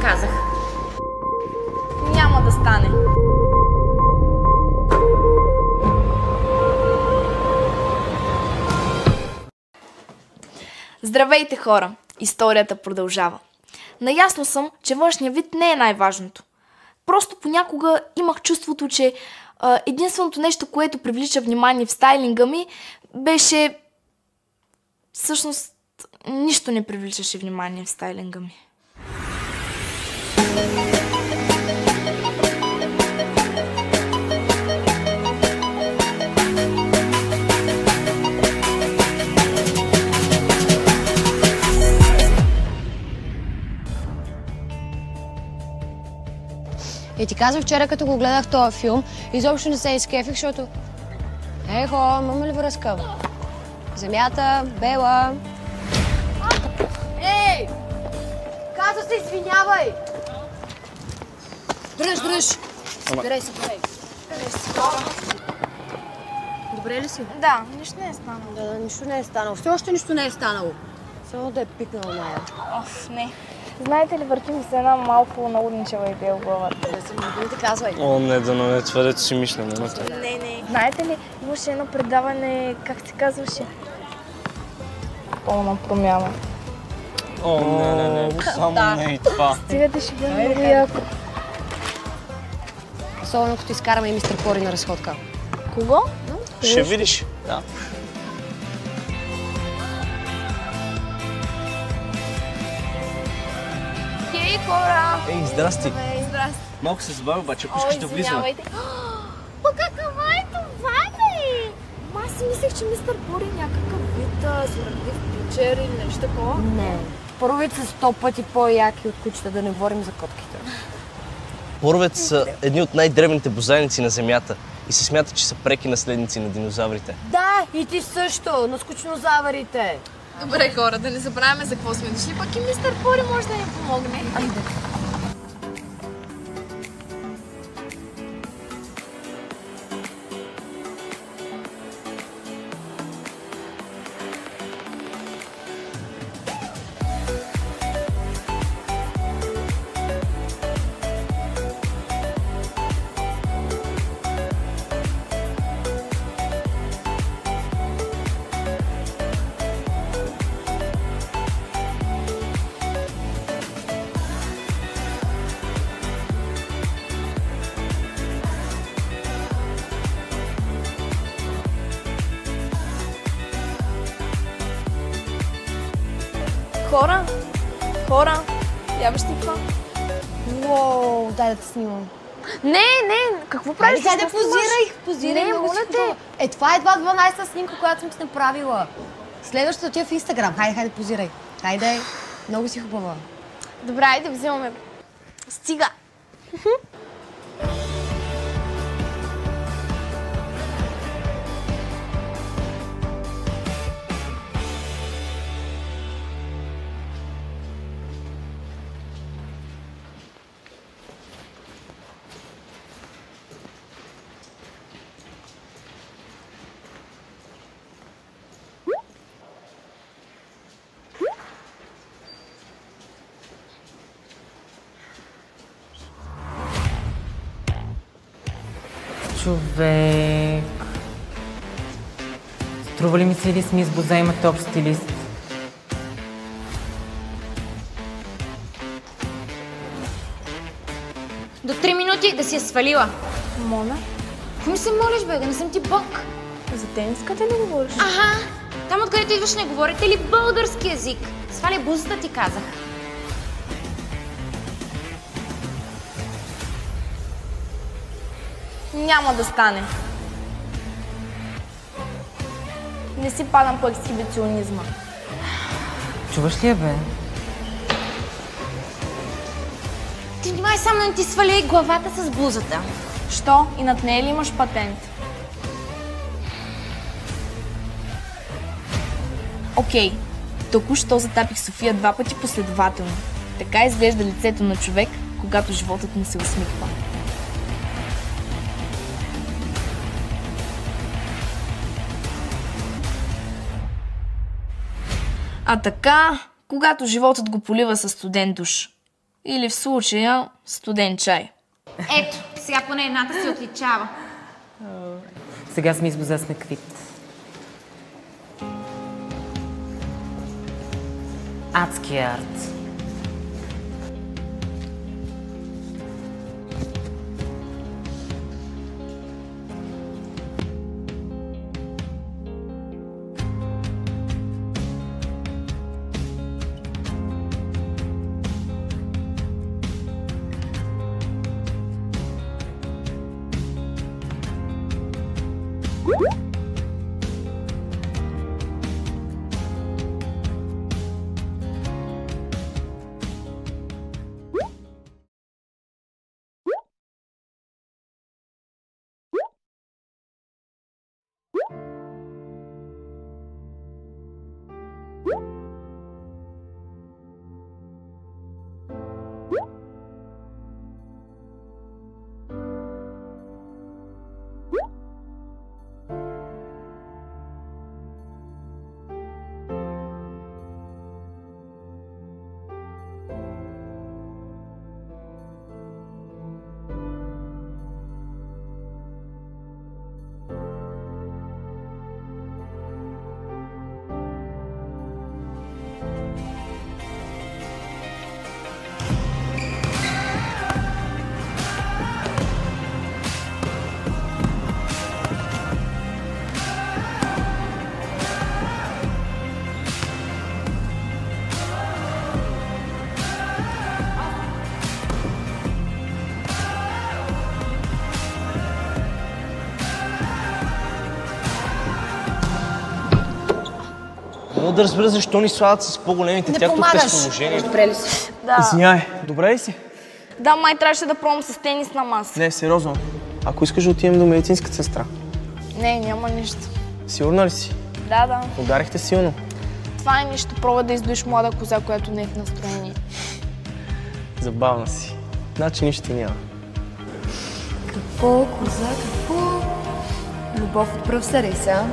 казах. Няма да стане. Здравейте, хора! Историята продължава. Наясно съм, че външният вид не е най-важното. Просто понякога имах чувството, че единственото нещо, което привлича внимание в стайлинга ми, беше... Всъщност, нищо не привличаше внимание в стайлинга ми. И ти казах вчера, като го гледах този филм, изобщо не се изкефих, защото... Ехо, имаме ли връзка? Земята, Бела... Ей! Каза се, извинявай! Дръж! Събирай се, бей! Добре ли си? Да, нищо не е станало. Да, нищо не е станало. Все още нищо не е станало. Само да е пикнала Майя. Оф, не. Знаете ли, върти ми се една малко налудничава идея в главата. Да се не ти казвай. О, не, да не твърдето си мисля, не. Не. Знаете ли, имаше едно предаване, как се казваше? Пълна промяна. О, не. Само не и това. Стигате, ще бъде много яко. Особено като изкараме и мистер Пори на разходка. Кого? Ще видиш. Да. Хей, хора! Ей, здрасти. Здрасти. Малко се забавя, обаче, ако искаш да влизаме. О, каква е това, бе? Аз си мислех, че мистер Пори някакъв вид смъртлив пичер или нещо такова. Не. Поровете са 100 пъти по-яки от кучета, да не говорим за котките. Поровете са едни от най-древните бозайници на Земята и се смята, че са преки наследници на динозаврите. Да, и ти също, на скучнозаврите. Добре, хора, да не забравяме за какво сме дошли, пък и мистер Пори може да ни помогне. Айде. Хора, яваш ли това? Уоу, дай да те снимам. Не, какво правиш? Хайде, позирай, Не, много моля си хубава. Това е едва 12-та снимка, която съм ти направила. Следващата ти е в Инстаграм. Хайде, позирай. Хайде, много си хубава. Добре, айде взимаме. Стига! Човек. Струва ли ми се или с мис Боза имате общ стилист? До 3 минути да си е свалила. Мона, Какво ми се молиш, бе? Да не съм ти бог. за тениската ли говориш? Аха! Там откъдето идваш не говорите ли български език? Сваля бузата, ти казах. Няма да стане. Не си падам по ексхибиционизма. Чуваш ли я, бе? Ти внимай само да не ти сваля главата с блузата. Що? И над нея ли имаш патент? Окей, току-що затапих София 2 пъти последователно. Така изглежда лицето на човек, когато животът му се усмихва. А така, когато животът го полива със студен душ. Или в случая студен чай. Ето, сега поне едната се отличава. Сега с мис Боза сме квит. Адски арт. Мога да разбера защо ни слагат с по-големите. Тя тук е с положение. Добре ли си? Да. Извинявай, добре ли си? Да, май трябваше да пробвам с тенисна маса. Не, сериозно. Ако искаш да отидем до медицинската сестра. Не, няма нищо. Сигурна ли си? Да. Ударихте силно. Това е нищо. Пробва да издуиш млада коза, която не е в настроение. Забавна си. Значи нищо няма. Какво, коза, какво? Любов от пръв сърец, а?